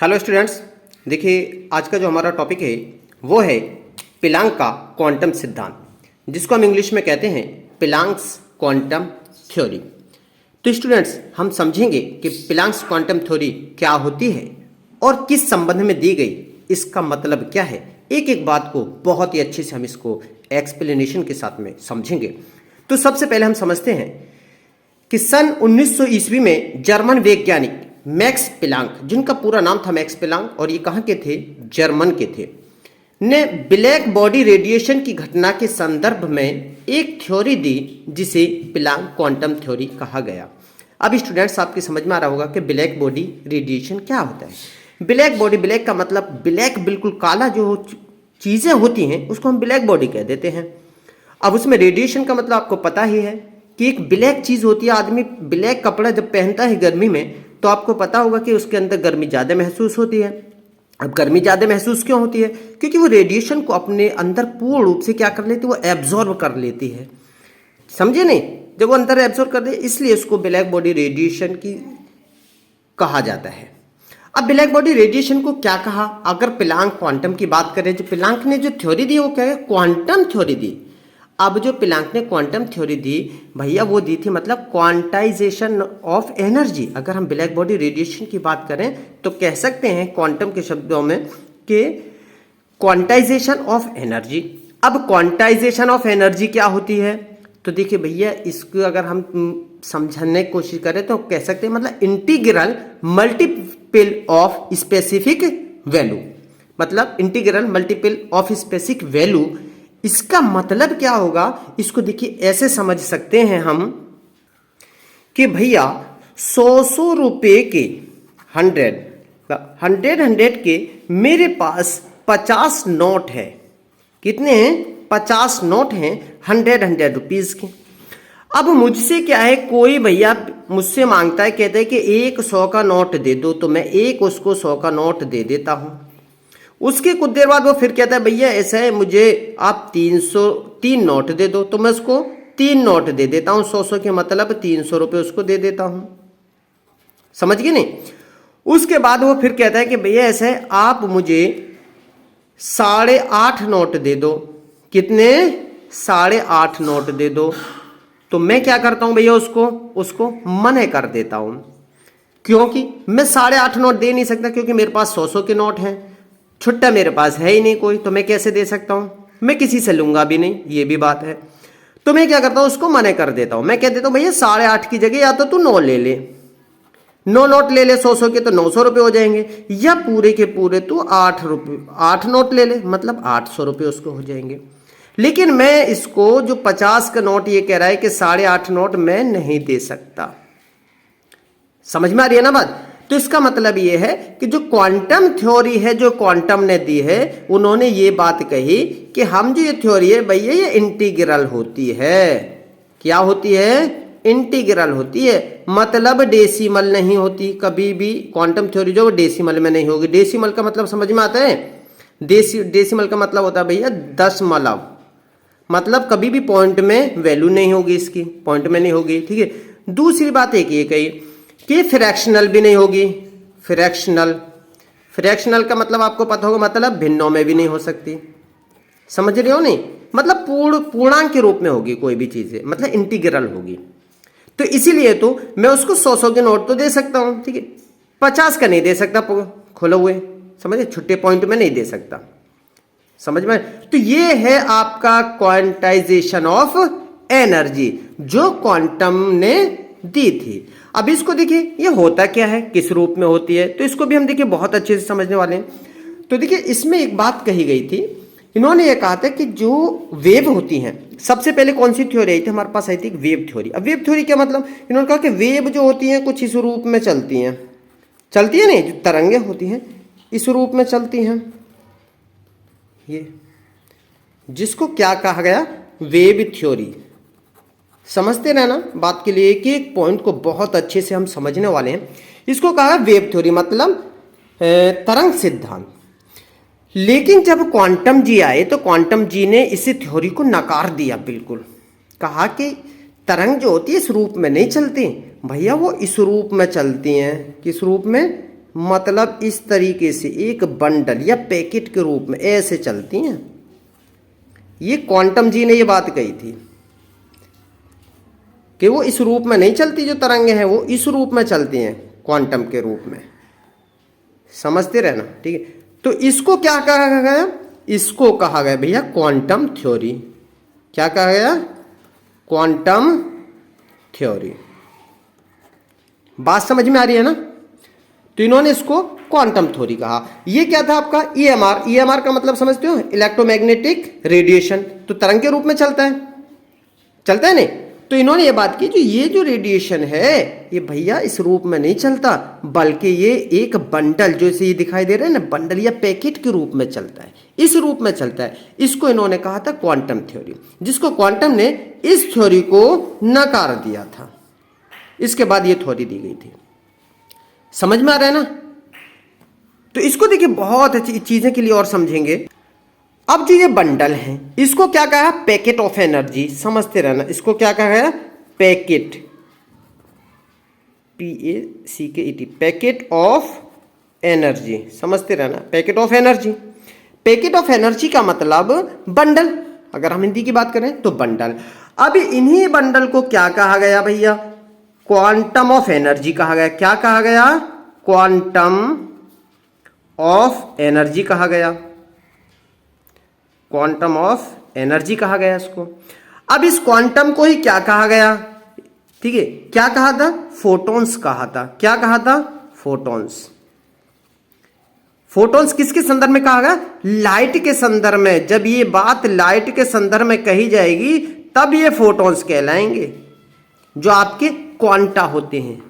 Hello students, देखिए आज का जो हमारा टॉपिक है वो है प्लैंक का क्वांटम सिद्धांत, जिसको हम इंग्लिश में कहते हैं प्लैंक्स क्वांटम थ्योरी। तो स्टूडेंट्स, हम समझेंगे कि प्लैंक्स क्वांटम थ्योरी क्या होती है और किस संबंध में दी गई, इसका मतलब क्या है। एक एक बात को बहुत ही अच्छे से हम इसको एक्सप्लेनेशन के साथ में समझेंगे। तो सबसे पहले हम समझते हैं कि सन 1900 ईस्वी में जर्मन वैज्ञानिक मैक्स प्लैंक, जिनका पूरा नाम था मैक्स प्लैंक और ये कहाँ के थे, जर्मन के थे, ने ब्लैक बॉडी रेडिएशन की घटना के संदर्भ में एक थ्योरी दी जिसे प्लैंक क्वांटम थ्योरी कहा गया। अब स्टूडेंट्स, आपकी समझ में आ रहा होगा कि ब्लैक बॉडी रेडिएशन क्या होता है। ब्लैक बॉडी, ब्लैक का मतलब ब्लैक, बिल्कुल काला जो चीज़ें होती हैं उसको हम ब्लैक बॉडी कह देते हैं। अब उसमें रेडिएशन का मतलब आपको पता ही है कि एक ब्लैक चीज़ होती है। आदमी ब्लैक कपड़ा जब पहनता है गर्मी में तो आपको पता होगा कि उसके अंदर गर्मी ज़्यादा महसूस होती है। अब गर्मी ज़्यादा महसूस क्यों होती है? क्योंकि वो रेडिएशन को अपने अंदर पूर्ण रूप से क्या कर लेती है, वो एब्जॉर्ब कर लेती है। समझे नहीं? जब वो अंदर एब्जॉर्ब कर दे, इसलिए उसको ब्लैक बॉडी रेडिएशन की कहा जाता है। अब ब्लैक बॉडी रेडिएशन को क्या कहा? अगर प्लैंक क्वांटम की बात करें, जो प्लैंक ने जो थ्योरी दी वो क्या है, क्वांटम थ्योरी दी। अब जो प्लैंक ने क्वांटम थ्योरी दी भैया, वो दी थी मतलब क्वांटाइजेशन ऑफ एनर्जी। अगर हम ब्लैक बॉडी रेडिएशन की बात करें तो कह सकते हैं क्वांटम के शब्दों में कि क्वांटाइजेशन ऑफ एनर्जी। अब क्वांटाइजेशन ऑफ एनर्जी क्या होती है? तो देखिए भैया, इसको अगर हम समझने की कोशिश करें तो कह सकते हैं मतलब integral multiple of specific value, मतलब integral multiple of specific value. इसका मतलब क्या होगा, इसको देखिए ऐसे समझ सकते हैं हम कि भैया 100 रुपये के 100 के मेरे पास 50 नोट है। कितने हैं? 50 नोट हैं 100 रुपीज़ के। अब मुझसे क्या है, कोई भैया मुझसे मांगता है, कहता है कि एक 100 का नोट दे दो, तो मैं एक उसको 100 का नोट दे देता हूँ। उसके कुछ देर बाद वो फिर कहता है भैया ऐसा है, मुझे आप 3 नोट दे दो, तो मैं उसको 3 नोट दे देता हूँ। 100 के मतलब 300 रुपये उसको दे देता हूँ। समझ गए नहीं? उसके बाद वो फिर कहता है कि भैया ऐसा है, आप मुझे 8.5 नोट दे दो। कितने? 8.5 नोट दे दो। तो मैं क्या करता हूँ भैया, उसको मना कर देता हूँ। क्योंकि मैं 8.5 नोट दे नहीं सकता, क्योंकि मेरे पास 100 के नोट हैं, छुट्टा मेरे पास है ही नहीं कोई, तो मैं कैसे दे सकता हूँ? मैं किसी से लूंगा भी नहीं, ये भी बात है। तो मैं क्या करता हूँ, उसको मना कर देता हूँ। मैं कह देता हूँ भैया 8.5 की जगह या तो तू 9 ले ले, 9 नोट ले ले 100 के, तो 900 रुपये हो जाएंगे, या पूरे के पूरे तू 8 नोट ले ले, मतलब 800 रुपये उसको हो जाएंगे। लेकिन मैं इसको जो 50 का नोट ये कह रहा है कि 8.5 नोट मैं नहीं दे सकता। समझ में आ रही है ना बात? तो इसका मतलब ये है कि जो क्वांटम थ्योरी है, जो क्वांटम ने दी है, उन्होंने ये बात कही कि हम जो ये थ्योरी है भैया, ये इंटीग्रल होती है। क्या होती है? इंटीग्रल होती है, मतलब डेसिमल नहीं होती कभी भी। क्वांटम थ्योरी जो डेसिमल में नहीं होगी। डेसिमल का मतलब समझ में आता है? डेसिमल का मतलब होता है भैया दशमलव, मतलब कभी भी पॉइंट में वैल्यू नहीं होगी, इसकी पॉइंट में नहीं होगी। ठीक है। दूसरी बात एक ये कही कि फ्रैक्शनल भी नहीं होगी। फ्रैक्शनल का मतलब आपको पता होगा, मतलब भिन्नों में भी नहीं हो सकती। समझ रहे हो नहीं? मतलब पूर्णांक के रूप में होगी कोई भी चीज़, मतलब इंटीग्रल होगी। तो इसीलिए तो मैं उसको 100 के नोट तो दे सकता हूँ, ठीक है, 50 का नहीं दे सकता खोले हुए, समझे, छुट्टे पॉइंट में नहीं दे सकता। समझ में? तो ये है आपका क्वांटाइजेशन ऑफ एनर्जी जो क्वांटम ने दी थी। अब इसको देखिए, ये होता क्या है, किस रूप में होती है, तो इसको भी हम देखिए बहुत अच्छे से समझने वाले हैं। तो देखिए, इसमें एक बात कही गई थी, इन्होंने ये कहा था कि जो वेव होती हैं, सबसे पहले कौन सी थ्योरी आई थी हमारे पास? आई थी वेव थ्योरी। अब वेव थ्योरी क्या मतलब? इन्होंने कहा कि वेव जो होती हैं कुछ इस रूप में चलती हैं नहीं, जो तरंगे होती हैं इस रूप में चलती हैं, ये जिसको क्या कहा गया? Wave theory. समझते रहना बात के लिए, एक एक पॉइंट को बहुत अच्छे से हम समझने वाले हैं। इसको कहा वेव थ्योरी, मतलब तरंग सिद्धांत। लेकिन जब क्वांटम जी आए तो क्वांटम जी ने इस थ्योरी को नकार दिया बिल्कुल। कहा कि तरंग जो होती है इस रूप में नहीं चलती भैया, वो इस रूप में चलती हैं। किस रूप में? मतलब इस तरीके से एक बंडल या पैकेट के रूप में ऐसे चलती हैं। ये क्वांटम जी ने ये बात कही थी कि वो इस रूप में नहीं चलती, जो तरंगें हैं वो इस रूप में चलती हैं, क्वांटम के रूप में। समझते रहना, ठीक है। तो इसको क्या कहा गया? इसको कहा गया भैया क्वांटम थ्योरी। क्या कहा गया? Quantum theory. बात समझ में आ रही है ना? तो इन्होंने इसको क्वांटम थ्योरी कहा। ये क्या था आपका? ईएमआर। ईएमआर का मतलब समझते हो? Electromagnetic radiation. तो तरंग के रूप में चलता है, चलता है नहीं? तो इन्होंने ये बात की, जो ये जो रेडिएशन है ये भैया इस रूप में नहीं चलता, बल्कि ये एक बंडल, जो इसे ये दिखाई दे रहा है ना, बंडल या पैकेट के रूप में चलता है, इस रूप में चलता है। इसको इन्होंने कहा था क्वांटम थ्योरी, जिसको क्वांटम ने इस थ्योरी को नकार दिया था। इसके बाद ये थ्योरी दी गई थी। समझ में आ रहा है ना? तो इसको देखिए बहुत अच्छी चीजें के लिए और समझेंगे। अब जो ये बंडल है इसको क्या कहा? Packet of energy. समझते रहना, इसको क्या कहा है? Packet, PACKET, packet of energy. समझते रहना, packet of energy. Packet of energy का मतलब बंडल, अगर हम हिंदी की बात करें तो बंडल। अब इन्हीं बंडल को क्या कहा गया भैया? क्वांटम ऑफ एनर्जी कहा गया। क्या कहा गया? क्वांटम ऑफ एनर्जी कहा गया। क्वांटम ऑफ एनर्जी कहा गया इसको। अब इस क्वांटम को ही क्या कहा गया? ठीक है, क्या कहा था? फोटॉन्स कहा था। क्या कहा था? फोटॉन्स। फोटॉन्स किसके संदर्भ में कहा गया? लाइट के संदर्भ में। जब ये बात लाइट के संदर्भ में कही जाएगी तब ये फोटॉन्स कहलाएंगे, जो आपके क्वांटा होते हैं।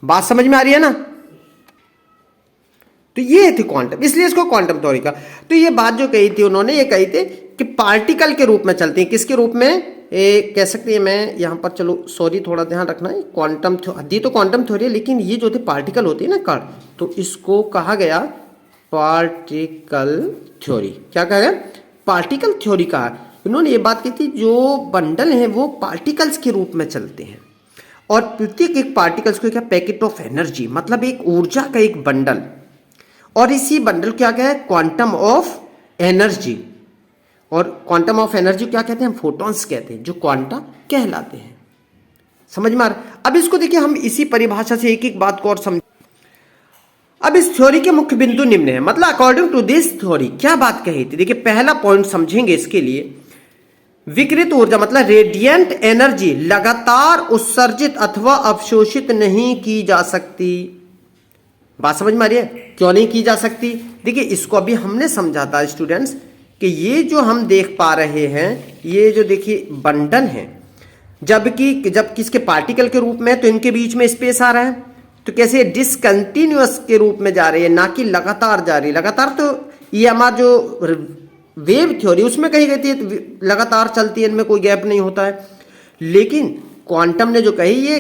बात समझ में आ रही है ना? तो ये थी क्वांटम, इसलिए इसको क्वांटम थ्योरी का। तो ये बात जो कही थी उन्होंने, ये कही थी कि पार्टिकल के रूप में चलती है। किसके रूप में? कह सकते हैं, मैं यहां पर, चलो सॉरी थोड़ा ध्यान रखना है, क्वांटम थ्योरी तो क्वांटम थ्योरी है, लेकिन ये जो थे पार्टिकल होते हैं ना, कण, तो इसको कहा गया पार्टिकल थ्योरी। क्या कहा गया? पार्टिकल थ्योरी कहा। उन्होंने ये बात की थी जो बंडल हैं वो पार्टिकल्स के रूप में चलते हैं, और प्रत्येक एक पार्टिकल्स को क्या? पैकेट ऑफ एनर्जी, मतलब एक ऊर्जा का एक बंडल। और इसी बंडल क्या क्या है? Quantum of energy. और क्वांटम ऑफ एनर्जी क्या कहते हैं? हम फोटॉन्स कहते हैं, जो क्वांटा कहलाते हैं। समझ में आ रहा? अब इसको देखिए, हम इसी परिभाषा से एक एक बात को और समझ। अब इस थ्योरी के मुख्य बिंदु निम्न है, मतलब अकॉर्डिंग टू दिस थ्योरी क्या बात कही थी। देखिए पहला पॉइंट समझेंगे इसके लिए, विकिरित ऊर्जा मतलब रेडिएंट एनर्जी लगातार उत्सर्जित अथवा अवशोषित नहीं की जा सकती। बात समझ में आ रही है? क्यों नहीं की जा सकती? देखिए इसको अभी हमने समझा था स्टूडेंट्स कि ये जो हम देख पा रहे हैं, ये जो देखिए बंडल हैं, जब किसके पार्टिकल के रूप में, तो इनके बीच में स्पेस आ रहा है, तो कैसे डिसकंटिन्यूअस के रूप में जा रही है, ना कि लगातार जा रही है। लगातार तो ये हमारा जो वेव थ्योरी उसमें कही गई थी लगातार चलती है, इनमें कोई गैप नहीं होता है। लेकिन क्वांटम ने जो कही ये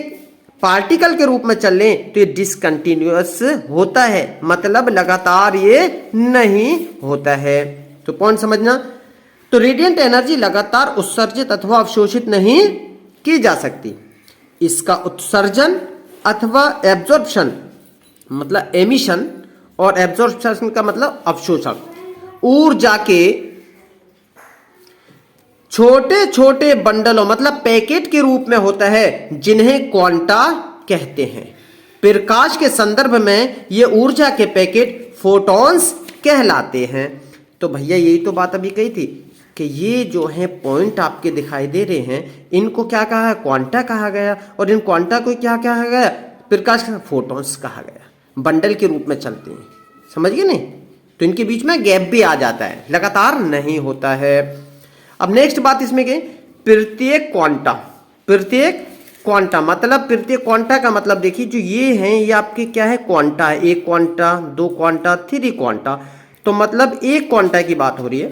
पार्टिकल के रूप में चल लें तो ये डिसकंटिन्यूअस होता है, मतलब लगातार ये नहीं होता है। तो पॉइंट समझना। तो रेडिएंट एनर्जी लगातार उत्सर्जित अथवा अवशोषित नहीं की जा सकती। इसका उत्सर्जन अथवा एब्जॉर्प्शन मतलब एमिशन, और एब्जॉर्प्शन का मतलब अवशोषण, ऊर्जा के छोटे छोटे बंडलों मतलब पैकेट के रूप में होता है, जिन्हें क्वांटा कहते हैं। प्रकाश के संदर्भ में ये ऊर्जा के पैकेट फोटॉन्स कहलाते हैं। तो भैया यही तो बात अभी कही थी कि ये जो है पॉइंट आपके दिखाई दे रहे हैं, इनको क्या कहा है? क्वांटा कहा गया। और इन क्वांटा को क्या कहा गया? प्रकाश का फोटॉन्स कहा गया। बंडल के रूप में चलते हैं, समझ गए नहीं? तो इनके बीच में गैप भी आ जाता है, लगातार नहीं होता है। अब नेक्स्ट बात इसमें क्या? प्रत्येक क्वांटा। प्रत्येक क्वांटा मतलब, प्रत्येक क्वांटा का मतलब देखिए, जो ये हैं ये आपके क्या है? क्वांटा है। एक क्वांटा, दो क्वांटा, थ्री क्वांटा। तो मतलब एक क्वांटा की बात हो रही है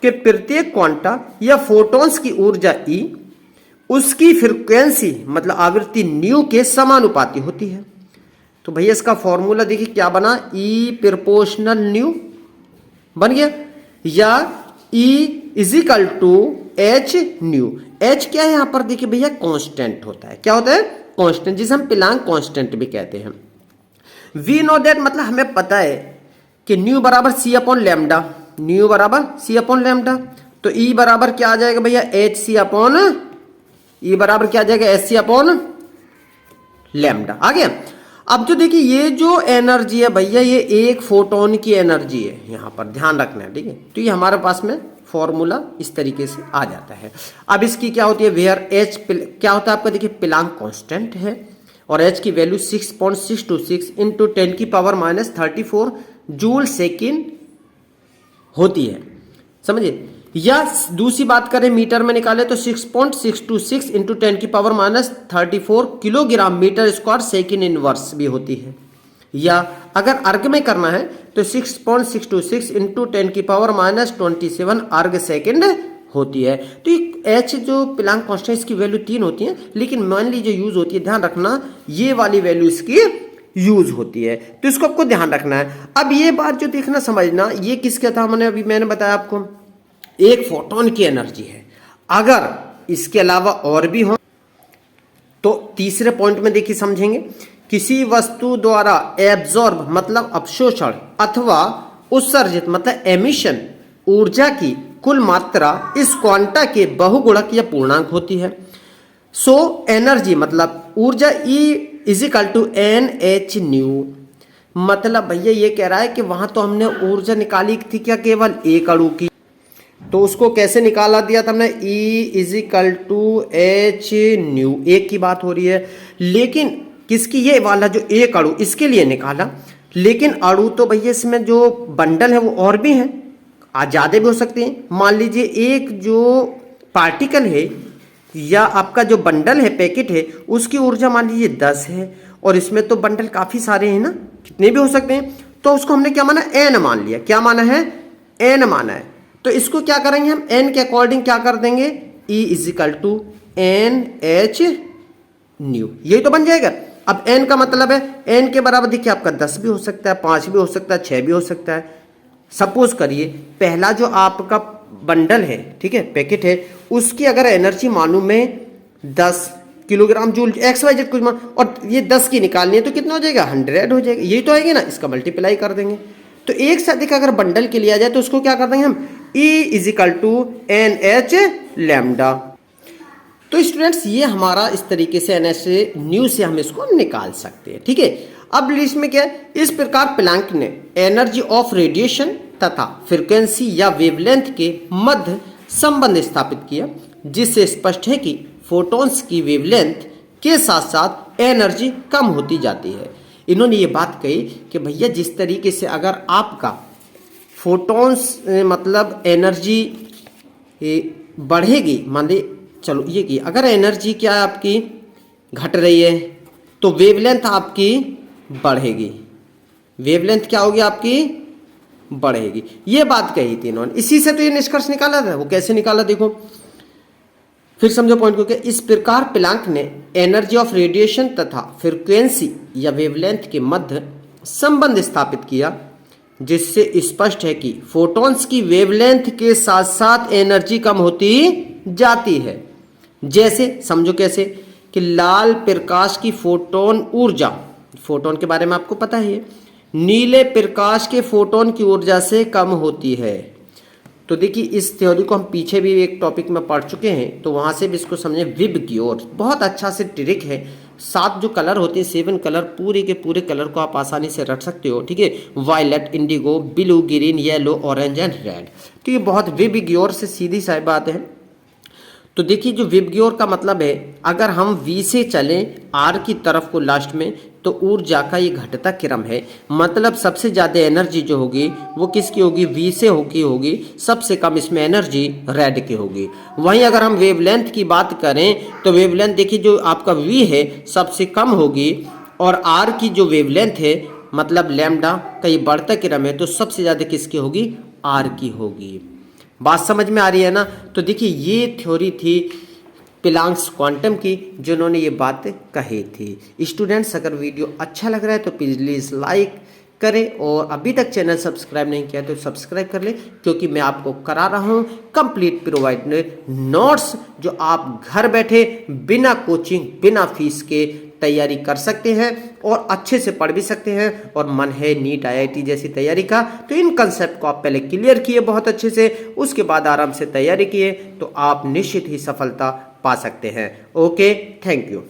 कि प्रत्येक क्वांटा या फोटॉन्स की ऊर्जा E उसकी फ्रीक्वेंसी मतलब आवृत्ति न्यू के समानुपाती होती है। तो भैया इसका फॉर्मूला देखिए क्या बना? E प्रोपोर्शनल न्यू बन गया, या E equal to H nu. H क्या है यहां पर? देखिए भैया कांस्टेंट होता है। क्या होता है? कांस्टेंट, जिसे हम प्लांक कांस्टेंट भी कहते हैं। वी नो दैट मतलब हमें पता है कि न्यू बराबर सी अपॉन लैम्डा, न्यू बराबर सी अपॉन लैम्डा, तो ई बराबर क्या आ जाएगा भैया एच सी अपॉन, ई बराबर क्या आ जाएगा एच सी अपॉन लैम्डा। आ गया। अब जो देखिए ये जो एनर्जी है भैया ये एक फोटोन की एनर्जी है, यहां पर ध्यान रखना है, ठीक है। तो ये हमारे पास में फॉर्मूला इस तरीके से आ जाता है। अब इसकी क्या होती है वेयर एच क्या होता है आपका, देखिए प्लांक कांस्टेंट है और एच की वैल्यू 6.626 इंटू 10 की पावर माइनस 34 जूल सेकेंड होती है, समझिए। या दूसरी बात करें मीटर में निकाले तो 6.626 इंटू 10 की power minus 34 kilogram metre square second inverse भी होती है। या अगर अर्ग में करना है तो 6.626 इंटू 10 की पावर माइनस 27 अर्ग सेकेंड होती है। तो एच जो प्लांक कांस्टेंट इसकी वैल्यू 3 होती है, लेकिन मेनली जो यूज होती है ध्यान रखना ये वाली वैल्यू इसकी यूज होती है, तो इसको आपको ध्यान रखना है। अब ये बात जो देखना समझना, ये किसका था मैंने बताया आपको एक फोटोन की एनर्जी है। अगर इसके अलावा और भी हो तो तीसरे पॉइंट में देखिए समझेंगे, किसी वस्तु द्वारा एब्जॉर्ब मतलब अवशोषण अथवा उत्सर्जित मतलब एमिशन ऊर्जा की कुल मात्रा इस क्वांटा के बहुगुणक या पूर्णांक होती है। सो एनर्जी मतलब ऊर्जा E is equal to n h nu, मतलब भैया ये कह रहा है कि वहां तो हमने ऊर्जा निकाली थी क्या केवल एक अणु की, तो उसको कैसे निकाला दिया था हमने E is equal to h nu, एक की बात हो रही है। लेकिन किसकी, ये वाला जो एक अणु इसके लिए निकाला, लेकिन अणु तो भैया इसमें जो बंडल है वो और भी हैं, ज्यादा भी हो सकते हैं। मान लीजिए एक जो पार्टिकल है या आपका जो बंडल है पैकेट है उसकी ऊर्जा मान लीजिए 10 है और इसमें तो बंडल काफी सारे हैं ना, कितने भी हो सकते हैं, तो उसको हमने क्या माना एन मान लिया, क्या माना है एन माना है। तो इसको क्या करेंगे हम एन के अकॉर्डिंग क्या कर देंगे E is equal to n h nu, यही तो बन जाएगा। अब n का मतलब है n के बराबर देखिए आपका 10 भी हो सकता है, 5 भी हो सकता है, 6 भी हो सकता है। सपोज करिए पहला जो आपका बंडल है, ठीक है पैकेट है, उसकी अगर एनर्जी मालूम है 10 किलोग्राम जूल XYZ कुछ मान, और ये 10 की निकालनी है तो कितना हो जाएगा 100 हो जाएगा, यही तो आएगी ना, इसका मल्टीप्लाई कर देंगे। तो एक से अधिक अगर बंडल के लिया जाए तो उसको क्या कर देंगे हम E is equal to n h lambda. तो स्टूडेंट्स ये हमारा इस तरीके से NH न्यू से हम इसको निकाल सकते हैं, ठीक है। अब लिस्ट में क्या है, इस प्रकार प्लैंक ने एनर्जी ऑफ रेडिएशन तथा फ्रीक्वेंसी या वेवलेंथ के मध्य संबंध स्थापित किया, जिससे स्पष्ट है कि फोटॉन्स की वेवलेंथ के साथ साथ एनर्जी कम होती जाती है। इन्होंने ये बात कही कि भैया जिस तरीके से अगर आपका फोटॉन्स मतलब एनर्जी बढ़ेगी, मान ली चलो ये की अगर एनर्जी क्या है आपकी घट रही है तो वेवलेंथ आपकी बढ़ेगी, वेवलेंथ क्या होगी आपकी बढ़ेगी, ये बात कही थी इन्होंने। इसी से तो ये निष्कर्ष निकाला था। वो कैसे निकाला देखो, फिर समझो पॉइंट को। इस प्रकार प्लैंक ने एनर्जी ऑफ रेडिएशन तथा फ्रीक्वेंसी या वेवलेंथ के मध्य संबंध स्थापित किया, जिससे स्पष्ट है कि फोटॉन्स की वेवलेंथ के साथ साथ एनर्जी कम होती जाती है। जैसे समझो कैसे कि लाल प्रकाश की फोटोन ऊर्जा, फोटोन के बारे में आपको पता ही है, नीले प्रकाश के फोटोन की ऊर्जा से कम होती है। तो देखिए इस थ्योरी को हम पीछे भी एक टॉपिक में पढ़ चुके हैं, तो वहां से भी इसको समझे। विबग्योर बहुत अच्छा से ट्रिक है, 7 जो कलर होते हैं 7 कलर पूरे के पूरे कलर को आप आसानी से रट सकते हो, ठीक है। Violet, indigo, blue, green, yellow, orange and red. तो ये बहुत विबग्योर से सीधी सी बात है। तो देखिए जो विबग्योर का मतलब है, अगर हम V से चलें R की तरफ को लास्ट में, तो ऊर्जा का ये घटता क्रम है। मतलब सबसे ज़्यादा एनर्जी जो होगी वो किसकी होगी, V से होगी। सबसे कम इसमें एनर्जी रेड की होगी। वहीं अगर हम वेवलेंथ की बात करें तो वेवलेंथ देखिए जो आपका V है सबसे कम होगी, और R की जो वेवलेंथ है मतलब लैम्डा का ये बढ़ता क्रम है, तो सबसे ज़्यादा किसकी होगी, R की होगी। बात समझ में आ रही है ना। तो देखिए ये थ्योरी थी प्लैंक्स क्वांटम की, जिन्होंने ये बात कही थी। स्टूडेंट्स अगर वीडियो अच्छा लग रहा है तो प्लीज़ लाइक करें, और अभी तक चैनल सब्सक्राइब नहीं किया तो सब्सक्राइब कर लें, क्योंकि मैं आपको करा रहा हूँ कंप्लीट प्रोवाइड नोट्स, जो आप घर बैठे बिना कोचिंग बिना फीस के तैयारी कर सकते हैं और अच्छे से पढ़ भी सकते हैं और मन है नीट IIT जैसी तैयारी का, तो इन कंसेप्ट को आप पहले क्लियर किए बहुत अच्छे से, उसके बाद आराम से तैयारी किए तो आप निश्चित ही सफलता पा सकते हैं। Okay, thank you.